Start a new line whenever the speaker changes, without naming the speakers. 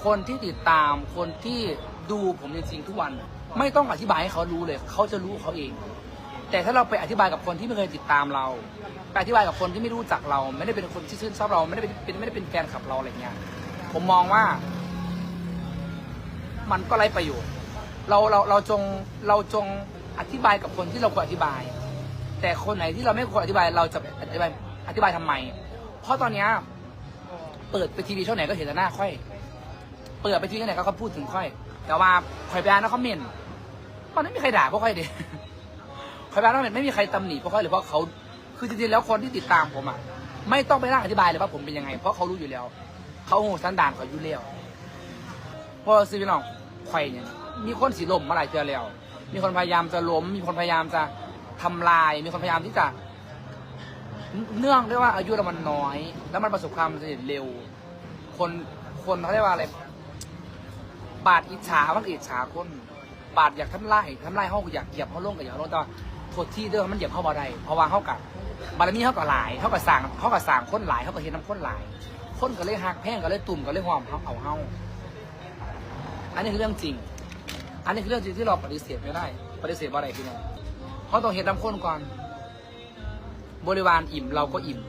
คนที่ติดตามคนที่ดูผมจริงๆทุกวันไม่ต้องอธิบายให้เขารู้เลยเขาจะรู้เขาเองแต่ถ้าเราไปอธิบายกับคนที่ไม่เคยติดตามเราไปอธิบายกับคนที่ไม่รู้จักเราไม่ได้เป็นคนที่ชื่นชอบเราไม่ได้เป็นแฟนคลับเราอะไรเงี้ยผมมองว่ามันก็ไร้ประโยชน์เราจงอธิบายกับคนที่เราควรอธิบายแต่คนไหนที่เราไม่ควรอธิบายเราจะอธิบายทำไมเพราะตอนนี้เปิดไปทีวีช่องไหนก็เห็นแต่หน้าค่อยเปิดไปทีวีช่องไหนก็พูดถึงค่อยแต่ว่าคอยไปอ่านแล้วเขาเมนมันไม่มีใครด่าพวกค่อยเด็กคอยไปอ่านแล้วไม่มีใครตำหนิพวกค่อยหรือเพราะเขาคือจริงๆแล้วคนที่ติดตามผมอ่ะไม่ต้องไปนั่งอธิบายเลยว่าผมเป็นยังไงเพราะเขารู้อยู่แล้วเขาหูสันดานเขาอยู่แล้วเพราะซีวิลองไข่เนี่ยมีคนสีลมมาหลายเดือนแล้วมีคนพยายามจะล้มมีคนพยายามจะทำลายมีคนพยายามที่จะเนื่องด้วยว่าอายุเรามันน้อยแล้วมันประสบความสำเร็จเร็วคนเขาเรียกว่าอะไรบาดอิจฉามันอิจฉาคนบาดอยากทำลายเขาอยากเหยียบเขาลงกับอยากลงแต่โทษที่เดิมมันเหยียบเข้าบ่ได้เพราะว่าเขากับบารมีเขากับหลายเขากับสร้างคนหลายเขากับเห็นน้ำคนหลายคนก็เลยหักแพงก็เลยตุ่มก็เลยหอมเขาเอาเฮาอันนี้คือเรื่องจริงอันนี้คือเรื่องจริงที่เราปฏิเสธไม่ได้ปฏิเสธว่าอะไรพี่น้องเขาต้องเห็นน้ำข้นก่อนบริวารอิ่มเราก็อิ่ม